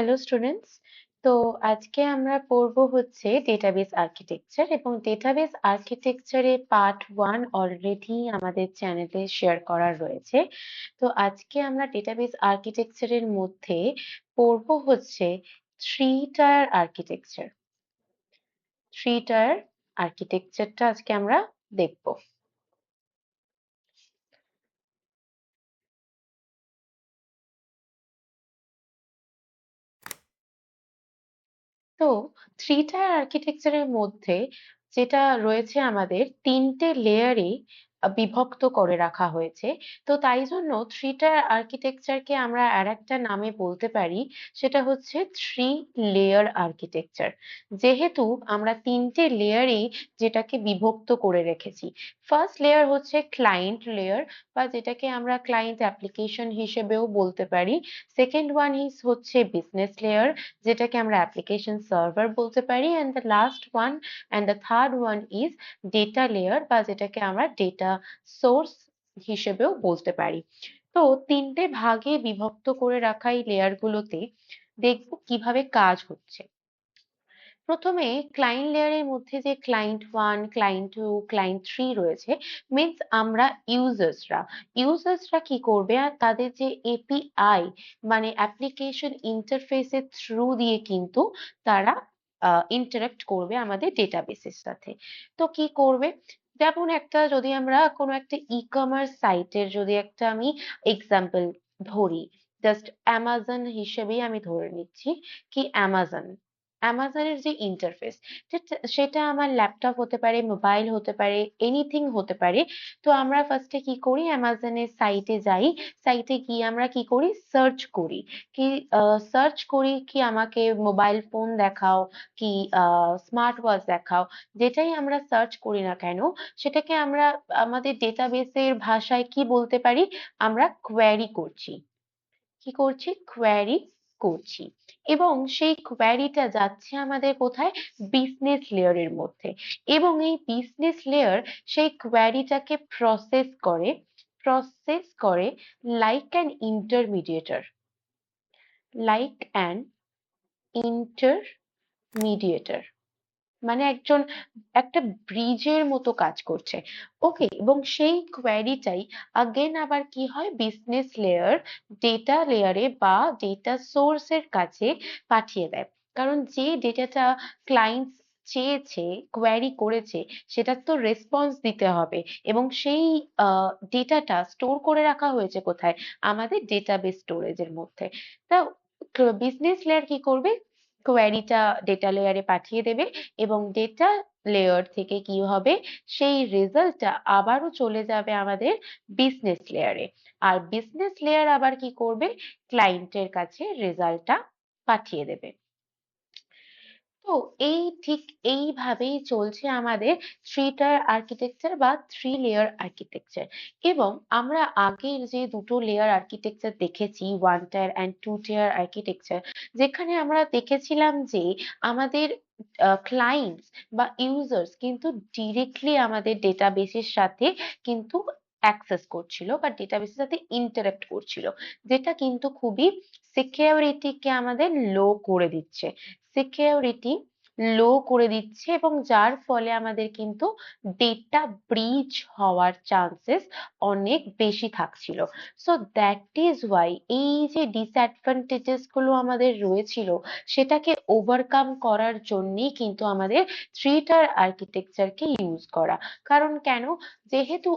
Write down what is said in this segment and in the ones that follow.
Hello students. তো আজকে আমরা পড়বো হচ্ছে ডেটাবেস আর্কিটেকচার, এবং ডেটাবেস আর্কিটেকচারে পার্ট 1 অলরেডি আমাদের চ্যানেলে শেয়ার করা রয়েছে। তো আজকে আমরা ডেটাবেস আর্কিটেকচারের মধ্যে পড়বো হচ্ছে three tier architecture. Three tier আর্কিটেকচারটা আজকে আমরা দেখবো। তো থ্রি টায়ার আর্কিটেকচারের মধ্যে যেটা রয়েছে, আমাদের তিনটে লেয়ারে বিভক্ত করে রাখা হয়েছে। তো তাই জন্য থ্রি টায়ার আর্কিটেকচারকে আমরা আর একটা নামে বলতে পারি, সেটা হচ্ছে থ্রি লেয়ার আর্কিটেকচার। যেহেতু আমরা তিনটে লেয়ারে যেটাকে বিভক্ত করে রেখেছি। ফার্স্ট লেয়ার হচ্ছে ক্লায়েন্ট লেয়ার, বা যেটাকে আমরা ক্লায়েন্ট অ্যাপ্লিকেশন হিসেবেও বলতে পারি। সেকেন্ড ওয়ান হচ্ছে বিজনেস লেয়ার, যেটাকে আমরা অ্যাপ্লিকেশন সার্ভার বলতে পারি। And the last one and the third one is data layer, বা যেটাকে আমরা ডেটা সোর্স হিসেবেও বলতে পারি। তো তিনটে ভাগে বিভক্ত করে রাখা এই লেয়ার গুলোতে দেখবো কিভাবে কাজ হচ্ছে। প্রথমে ক্লায়েন্ট লেয়ারের মধ্যে যে ক্লায়েন্ট 1, ক্লায়েন্ট 2, ক্লায়েন্ট 3 রয়েছে, মিন্স আমরা ইউজার্সরা কি করবে, আর তাদের যে এপিআই মানে অ্যাপ্লিকেশন ইন্টারফেসের থ্রু দিয়ে কিন্তু তারা ইন্টারাক্ট করবে আমাদের ডেটাবেসের সাথে। তো কি করবে, যেমন একটা যদি আমরা কোনো একটা ই কমার্স সাইটের যদি একটা আমি এক্সাম্পল ধরি, জাস্ট অ্যামাজন হিসেবেই আমি ধরে নিচ্ছি কি অ্যামাজনের যে ইন্টারফেস, সেটা আমার ল্যাপটপ হতে পারে, মোবাইল হতে পারে, এনিথিং হতে পারে। তো আমরা ফার্স্টে কি করি, অ্যামাজনের সাইটে যাই। সাইটে গিয়ে আমরা কি করি, সার্চ করি কি আমাকে মোবাইল ফোন দেখাও, কি স্মার্ট ওয়াচ দেখাও। যেটাই আমরা সার্চ করি না কেন, সেটাকে আমরা আমাদের ডেটাবেসের ভাষায় কি বলতে পারি, আমরা কোয়েরি করছি। কি করছি, কোয়েরি করছি। এবং সেই কোয়েরিটা যাচ্ছে আমাদের কোথায়, বিজনেস লেয়ারের মধ্যে। এবং এই বিজনেস লেয়ার সেই কোয়েরিটাকে প্রসেস করে লাইক অ্যান ইন্টারমিডিয়েটর লাইক অ্যান ইন্টারমিডিয়েটর মানে একটা ব্রিজের মতো কাজ করছে। ওকে, এবং সেই কোয়েরিটাই আগেন আবার কি হয়, বিজনেস লেয়ার ডেটা লেয়ারে বা ডেটা সোর্সের কাছে পাঠিয়ে দেয়। কারণ যে ডেটাটা ক্লায়েন্ট চেয়েছে, কোয়েরি করেছে, সেটার তো রেসপন্স দিতে হবে। এবং সেই ডেটাটা স্টোর করে রাখা হয়েছে কোথায়, আমাদের ডেটাবেস স্টোরেজের মধ্যে। তা বিজনেস লেয়ার কি করবে, কোয়েরিটা ডেটা লেয়ারে পাঠিয়ে দেবে, এবং ডেটা লেয়ার থেকে কি হবে, সেই রেজাল্টটা আবারও চলে যাবে আমাদের বিজনেস লেয়ারে। আর বিজনেস লেয়ার আবার কি করবে, ক্লায়েন্টের কাছে রেজাল্টটা পাঠিয়ে দেবে। তো ঠিক এইভাবেই চলছে আমাদের থ্রি টায়ার আর্কিটেকচার বা থ্রি লেয়ার আর্কিটেকচার। এবং আমরা আগের যে দুটো লেয়ার আর্কিটেকচার দেখেছি, one tier and two tier architecture, যেখানে আমরা দেখেছিলাম যে আমাদের ক্লায়েন্টস বা ইউজার্স কিন্তু ডিরেক্টলি আমাদের ডেটাবেসের সাথে কিন্তু অ্যাক্সেস করছিল বা ডেটাবেসের সাথে ইন্টারাক্ট করছিল, যেটা কিন্তু খুবই সিকিউরিটিকে আমাদের লো করে দিচ্ছে। সিকিউরিটি লো করে দিচ্ছে, এবং যার ফলে আমাদের কিন্তু ডেটা ব্রিচ হওয়ার চান্সেস অনেক বেশি থাকছিল। সো দ্যাট ইজ ওয়াই এই যে ডিসঅ্যাডভান্টেজেস গুলো আমাদের রয়েছিল, সেটাকে ওভারকাম করার জন্যই কিন্তু আমাদের থ্রি টায়ার আর্কিটেকচারকে ইউজ করা। কারণ কেন, যেহেতু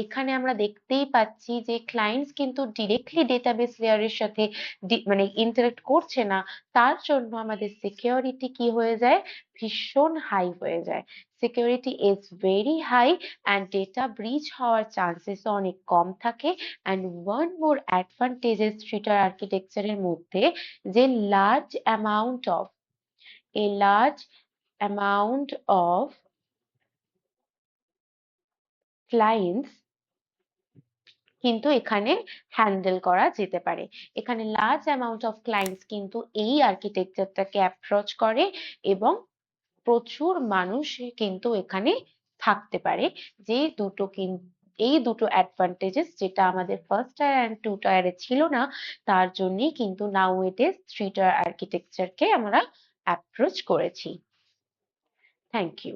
এখানে আমরা দেখতেই পাচ্ছি যে ক্লায়েন্টস কিন্তু ডিরেক্টলি ডেটাবেস লেয়ারের সাথে মানে ইন্টারেক্ট করছে না, তার জন্য আমাদের সিকিউরিটি কি হয়ে যায়, ভীষণ হাই হয়ে যায়। Security is very high, and data breach হওয়ার চান্সেস অনেক কম থাকে। And one more advantages three tier আর্কিটেকচারের মধ্যে, যে large amount of a large amount of clients কিন্তু এখানে হ্যান্ডেল করা যেতে পারে। এখানে লার্জ অ্যামাউন্ট অফ ক্লায়েন্টস কিন্তু এই আর্কিটেকচারটাকে অ্যাপ্রোচ করে, এবং প্রচুর মানুষ কিন্তু এখানে থাকতে পারে, যে এই দুটো অ্যাডভান্টেজেস যেটা আমাদের ফার্স্ট টায়ার অ্যান্ড টু টায়ারে ছিল না, তার জন্যই কিন্তু now it is three tier আর্কিটেকচারকে আমরা অ্যাপ্রোচ করেছি। Thank you.